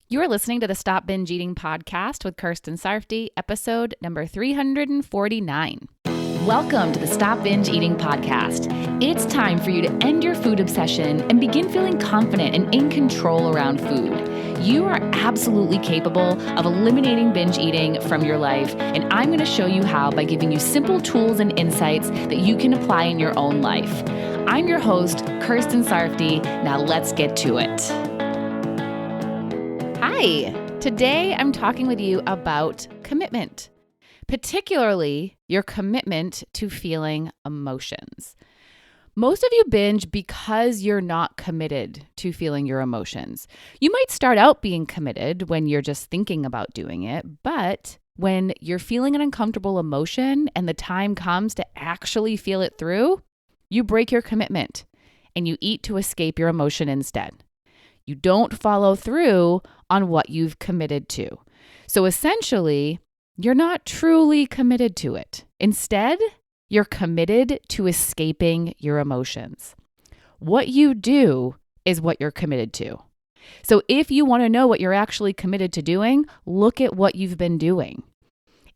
You are listening to the Stop Binge Eating podcast with Kirsten Sarfty, episode number 349. Welcome to the Stop Binge Eating podcast. It's time for you to end your food obsession and begin feeling confident and in control around food. You are absolutely capable of eliminating binge eating from your life, and I'm going to show you how by giving you simple tools and insights that you can apply in your own life. I'm your host, Kirsten Sarfty. Now let's get to it. Hi, today I'm talking with you about commitment, particularly your commitment to feeling emotions. Most of you binge because you're not committed to feeling your emotions. You might start out being committed when you're just thinking about doing it, but when you're feeling an uncomfortable emotion and the time comes to actually feel it through, you break your commitment and you eat to escape your emotion instead. You don't follow through on what you've committed to. So essentially, you're not truly committed to it. Instead, you're committed to escaping your emotions. What you do is what you're committed to. So if you want to know what you're actually committed to doing, look at what you've been doing.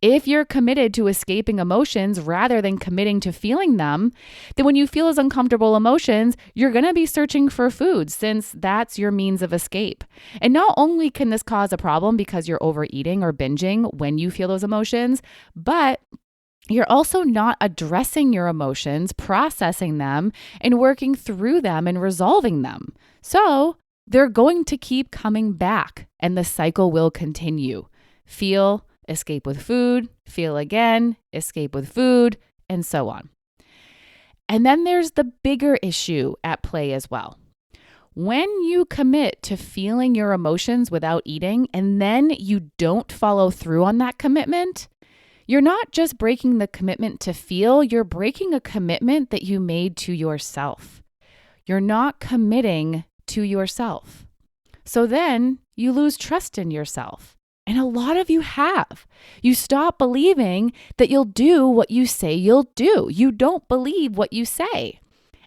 If you're committed to escaping emotions rather than committing to feeling them, then when you feel those uncomfortable emotions, you're going to be searching for food since that's your means of escape. And not only can this cause a problem because you're overeating or binging when you feel those emotions, but you're also not addressing your emotions, processing them, and working through them and resolving them. So they're going to keep coming back and the cycle will continue. Feel, escape with food, feel again, escape with food, and so on. And then there's the bigger issue at play as well. When you commit to feeling your emotions without eating, and then you don't follow through on that commitment, you're not just breaking the commitment to feel, you're breaking a commitment that you made to yourself. You're not committing to yourself. So then you lose trust in yourself. And a lot of you have. You stop believing that you'll do what you say you'll do. You don't believe what you say.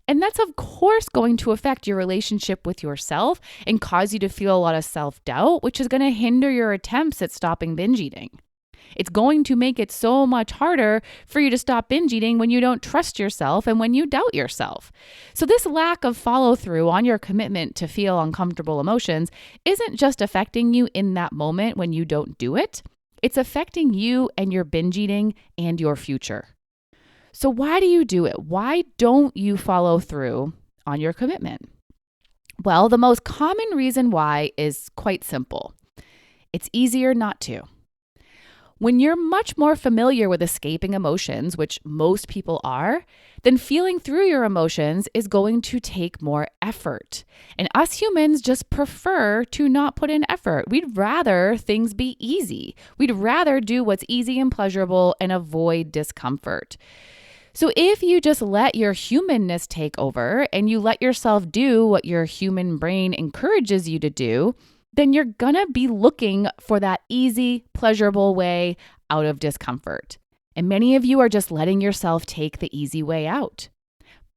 And that's, of course, going to affect your relationship with yourself and cause you to feel a lot of self-doubt, which is going to hinder your attempts at stopping binge eating. It's going to make it so much harder for you to stop binge eating when you don't trust yourself and when you doubt yourself. So this lack of follow through on your commitment to feel uncomfortable emotions isn't just affecting you in that moment when you don't do it. It's affecting you and your binge eating and your future. So why do you do it? Why don't you follow through on your commitment? Well, the most common reason why is quite simple. It's easier not to. When you're much more familiar with escaping emotions, which most people are, then feeling through your emotions is going to take more effort. And us humans just prefer to not put in effort. We'd rather things be easy. We'd rather do what's easy and pleasurable and avoid discomfort. So if you just let your humanness take over and you let yourself do what your human brain encourages you to do, then you're going to be looking for that easy, pleasurable way out of discomfort. And many of you are just letting yourself take the easy way out.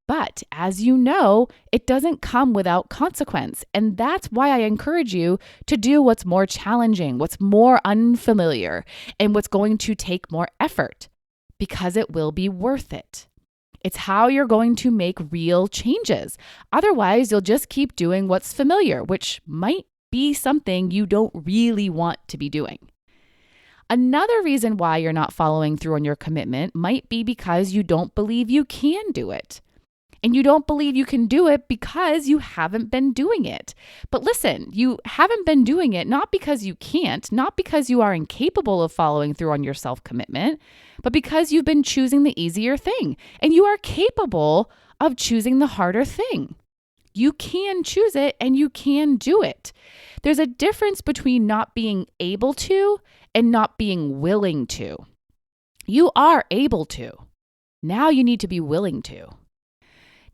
But as you know, it doesn't come without consequence. And that's why I encourage you to do what's more challenging, what's more unfamiliar, and what's going to take more effort, because it will be worth it. It's how you're going to make real changes. Otherwise, you'll just keep doing what's familiar, which might be something you don't really want to be doing. Another reason why you're not following through on your commitment might be because you don't believe you can do it. And you don't believe you can do it because you haven't been doing it. But listen, you haven't been doing it not because you can't, not because you are incapable of following through on your self-commitment, but because you've been choosing the easier thing. And you are capable of choosing the harder thing. You can choose it and you can do it. There's a difference between not being able to and not being willing to. You are able to. Now you need to be willing to.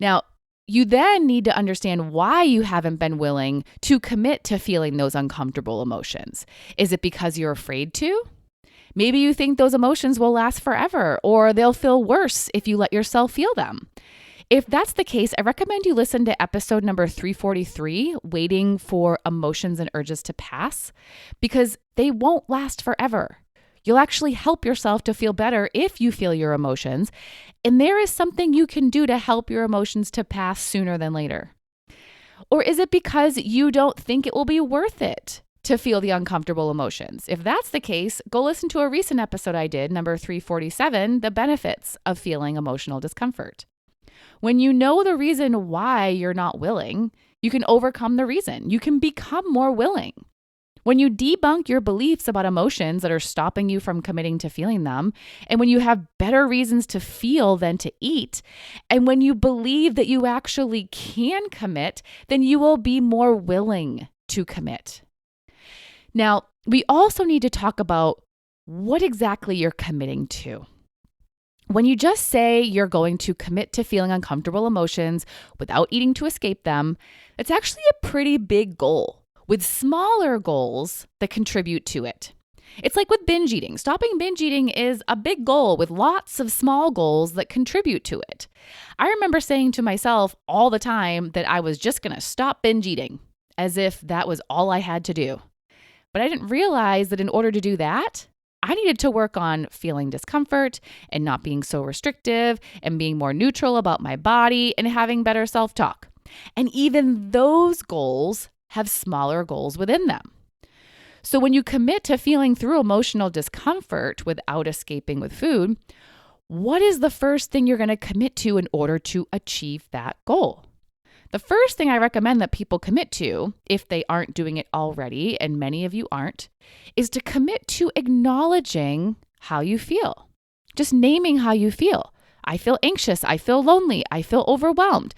Now, you then need to understand why you haven't been willing to commit to feeling those uncomfortable emotions. Is it because you're afraid to? Maybe you think those emotions will last forever or they'll feel worse if you let yourself feel them. If that's the case, I recommend you listen to episode number 343, Waiting for Emotions and Urges to Pass, because they won't last forever. You'll actually help yourself to feel better if you feel your emotions, and there is something you can do to help your emotions to pass sooner than later. Or is it because you don't think it will be worth it to feel the uncomfortable emotions? If that's the case, go listen to a recent episode I did, number 347, The Benefits of Feeling Emotional Discomfort. When you know the reason why you're not willing, you can overcome the reason. You can become more willing. When you debunk your beliefs about emotions that are stopping you from committing to feeling them, and when you have better reasons to feel than to eat, and when you believe that you actually can commit, then you will be more willing to commit. Now, we also need to talk about what exactly you're committing to. When you just say you're going to commit to feeling uncomfortable emotions without eating to escape them, it's actually a pretty big goal, with smaller goals that contribute to it. It's like with binge eating. Stopping binge eating is a big goal with lots of small goals that contribute to it. I remember saying to myself all the time that I was just going to stop binge eating, as if that was all I had to do. But I didn't realize that in order to do that, I needed to work on feeling discomfort and not being so restrictive and being more neutral about my body and having better self-talk. And even those goals have smaller goals within them. So when you commit to feeling through emotional discomfort without escaping with food, what is the first thing you're going to commit to in order to achieve that goal? The first thing I recommend that people commit to, if they aren't doing it already, and many of you aren't, is to commit to acknowledging how you feel. Just naming how you feel. I feel anxious. I feel lonely. I feel overwhelmed.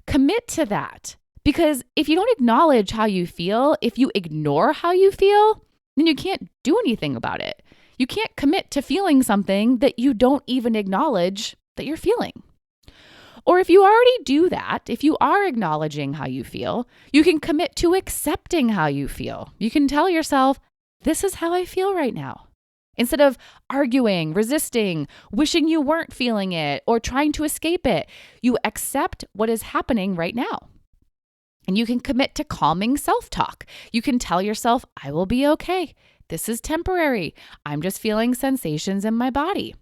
Commit to that. Because if you don't acknowledge how you feel, if you ignore how you feel, then you can't do anything about it. You can't commit to feeling something that you don't even acknowledge that you're feeling. Or if you already do that, if you are acknowledging how you feel, you can commit to accepting how you feel. You can tell yourself, this is how I feel right now. Instead of arguing, resisting, wishing you weren't feeling it, or trying to escape it, you accept what is happening right now. And you can commit to calming self-talk. You can tell yourself, I will be okay. This is temporary. I'm just feeling sensations in my body.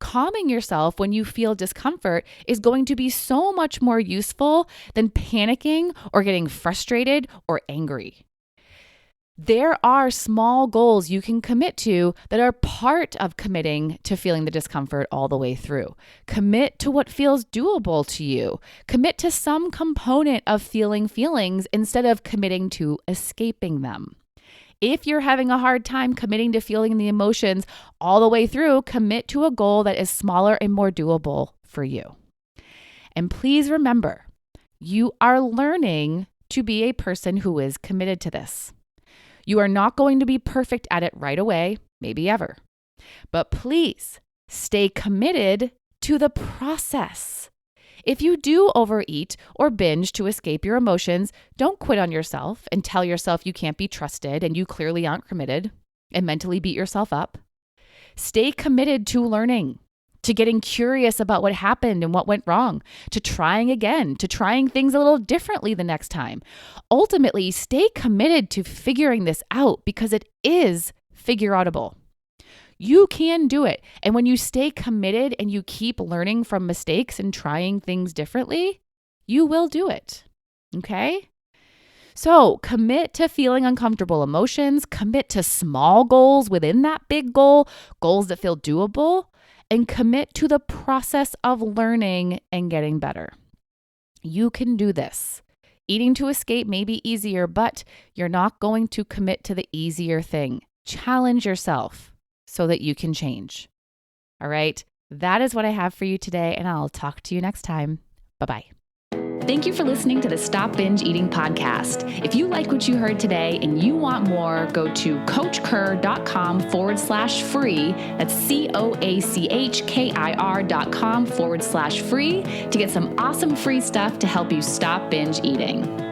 Calming yourself when you feel discomfort is going to be so much more useful than panicking or getting frustrated or angry. There are small goals you can commit to that are part of committing to feeling the discomfort all the way through. Commit to what feels doable to you. Commit to some component of feeling feelings instead of committing to escaping them. If you're having a hard time committing to feeling the emotions all the way through, commit to a goal that is smaller and more doable for you. And please remember, you are learning to be a person who is committed to this. You are not going to be perfect at it right away, maybe ever. But please stay committed to the process. If you do overeat or binge to escape your emotions, don't quit on yourself and tell yourself you can't be trusted and you clearly aren't committed and mentally beat yourself up. Stay committed to learning, to getting curious about what happened and what went wrong, to trying again, to trying things a little differently the next time. Ultimately, stay committed to figuring this out because it is figure-outable. You can do it. And when you stay committed and you keep learning from mistakes and trying things differently, you will do it. Okay? So commit to feeling uncomfortable emotions, commit to small goals within that big goal, goals that feel doable, and commit to the process of learning and getting better. You can do this. Eating to escape may be easier, but you're not going to commit to the easier thing. Challenge yourself so that you can change. All right, that is what I have for you today, and I'll talk to you next time. Bye-bye. Thank you for listening to the Stop Binge Eating podcast. If you like what you heard today and you want more, go to coachkir.com/free. That's COACHKIR.com/free to get some awesome free stuff to help you stop binge eating.